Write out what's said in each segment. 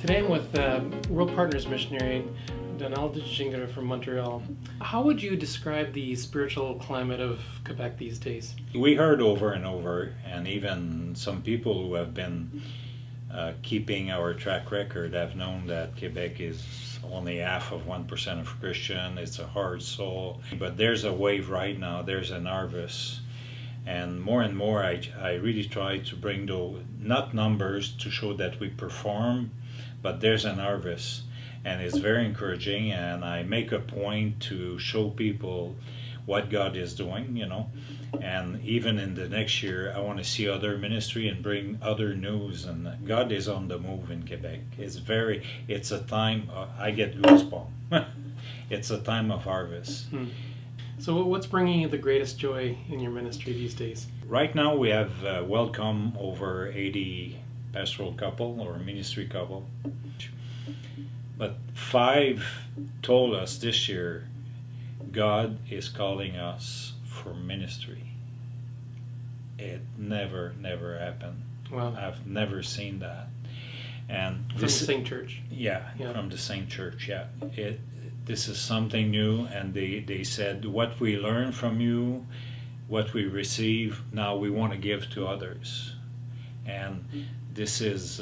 Today I'm with World Partners missionary Donald Gingra from Montreal. How would you describe the spiritual climate of Quebec these days? We heard over and over, and even some people who have been keeping our track record have known that Quebec is only half of 1% of Christian. It's a hard soul. But there's a wave right now. There's an harvest. And more, I really try to bring those, not numbers to show that we perform, but there's an harvest. And it's very encouraging, and I make a point to show people what God is doing, and even in the next year I want to see other ministry and bring other news, and God is on the move in Quebec. It's a time, I get goosebumps. It's a time of harvest. So what's bringing you the greatest joy in your ministry these days? Right now we have welcomed over 80 pastoral couple or ministry couple. But 5 told us this year, God is calling us for ministry. It never happened. Wow. I've never seen that. And from the same church? Yeah, from the same church, yeah. This is something new, and they said, what we learn from you, what we receive, now we want to give to others. And this is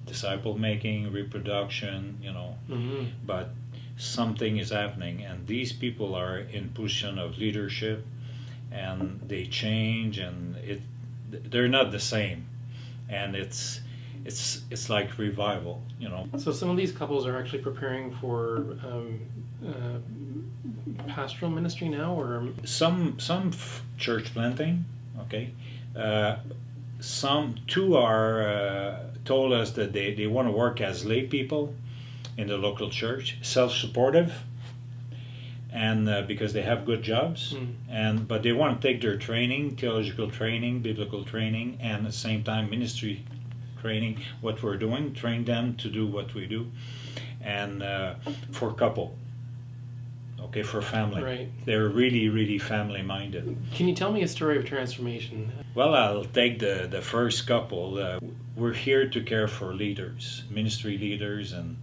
disciple making, reproduction, but something is happening, and these people are in position of leadership, and they change, and they're not the same, and it's like revival, So some of these couples are actually preparing for pastoral ministry now, or some church planting, okay. Some 2 are told us that they want to work as lay people in the local church, self-supportive, and because they have good jobs, but they want to take their training, theological training, biblical training, and at the same time ministry training, what we're doing, train them to do what we do, and for couple. Okay, for family. Right. They're really family-minded. Can you tell me a story of transformation? Well, I'll take the first couple. We're here to care for leaders, ministry leaders, and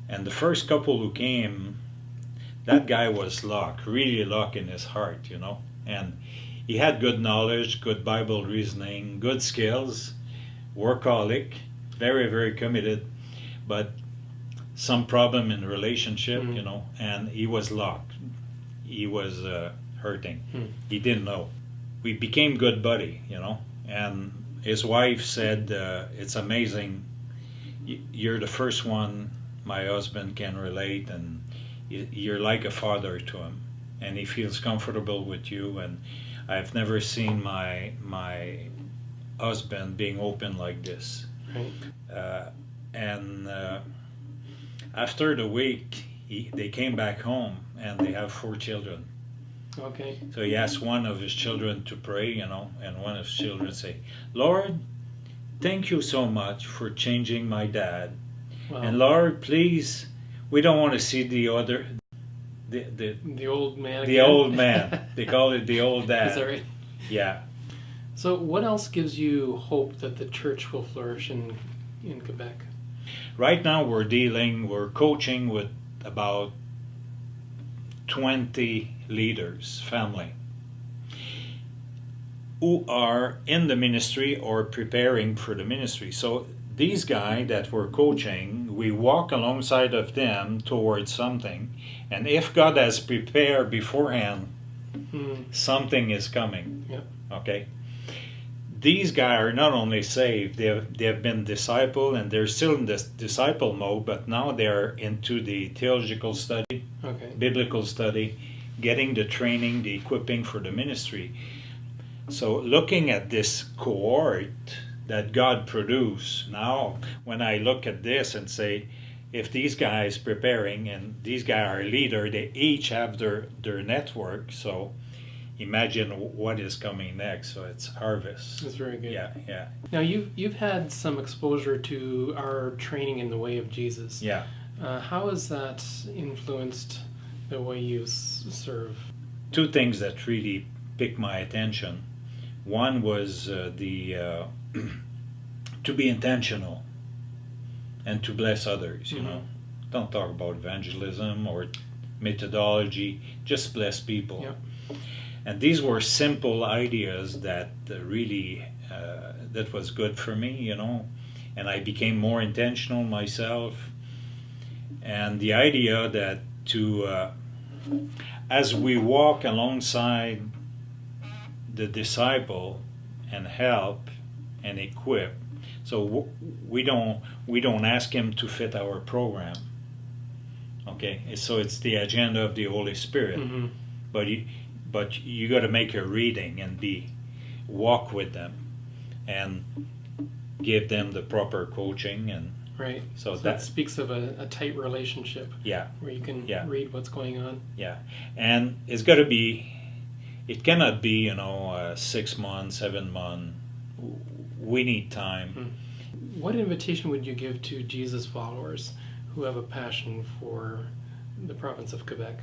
the first couple who came, that guy was really locked in his heart, and he had good knowledge, good Bible reasoning, good skills, workaholic, very committed, but some problem in relationship, and he was locked. He was hurting. He didn't know. We became good buddy, and his wife said, it's amazing. You're the first one my husband can relate, and you're like a father to him, and he feels comfortable with you, and I've never seen my husband being open like this. Right. After the week, they came back home, and they have 4 children. Okay. So he asked one of his children to pray, and one of his children say, Lord, thank you so much for changing my dad. Wow. And Lord, please, we don't want to see the old man again. The old man. They call it the old dad. Is that right? Yeah. So what else gives you hope that the church will flourish in Quebec? Right now we're coaching with about 20 leaders, family, who are in the ministry or preparing for the ministry. So these guys that we're coaching, we walk alongside of them towards something, and if God has prepared beforehand, something is coming. Yep. Okay? These guys are not only saved, they have been discipled, and they're still in this disciple mode, but now they're into the theological study, biblical study, getting the training, the equipping for the ministry. So looking at this cohort that God produced, now when I look at this and say, if these guys preparing and these guys are a leader, they each have their network, so imagine what is coming next. So it's harvest. That's very good. Yeah. Now you've had some exposure to our training in the way of Jesus. Yeah. How has that influenced the way you serve? 2 things that really piqued my attention. One was to be intentional. and to bless others, you know. Don't talk about evangelism or methodology, just bless people. Yep. And these were simple ideas that really, that was good for me, you know. And I became more intentional myself. And the idea that as we walk alongside the disciple and help and equip, so we don't ask him to fit our program. Okay, so it's the agenda of the Holy Spirit, but you got to make a reading and walk with them and give them the proper coaching, and right. So that speaks of a tight relationship. Yeah. Where you can read what's going on. Yeah, and it's got to be. It cannot be 6 months, 7 months. We need time. What invitation would you give to Jesus followers who have a passion for the province of Quebec?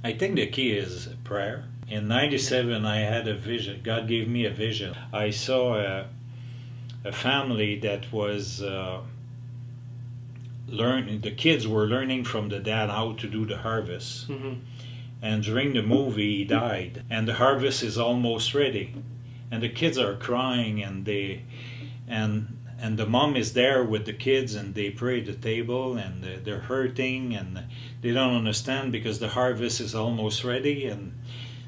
I think the key is prayer. In '97, I had a vision. God gave me a vision. I saw a family that was learning. The kids were learning from the dad how to do the harvest. And during the movie, he died. And the harvest is almost ready. And the kids are crying, and the mom is there with the kids, and they pray at the table, and they're hurting, and they don't understand because the harvest is almost ready. And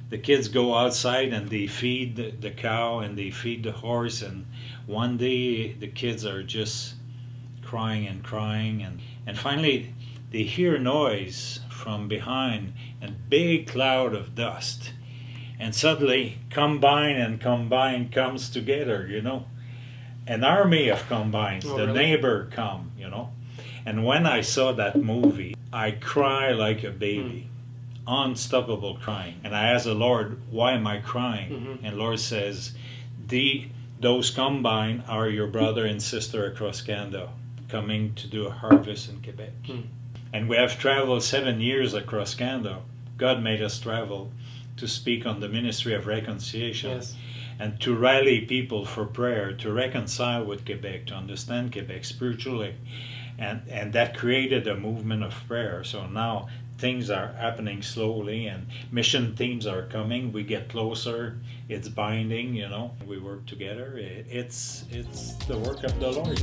the kids go outside and they feed the cow and they feed the horse. And one day the kids are just crying, and finally they hear noise from behind, and big cloud of dust. And suddenly combine comes together, An army of combines. Oh, the really? Neighbor come, And when I saw that movie, I cry like a baby. Unstoppable crying. And I asked the Lord, why am I crying? And Lord says, those combine are your brother and sister across Canada coming to do a harvest in Quebec. And we have traveled 7 years across Canada. God made us travel to speak on the ministry of reconciliation. Yes. And to rally people for prayer, to reconcile with Quebec, to understand Quebec spiritually. And that created a movement of prayer. So now things are happening slowly, and mission teams are coming. We get closer. It's binding, We work together. It's the work of the Lord,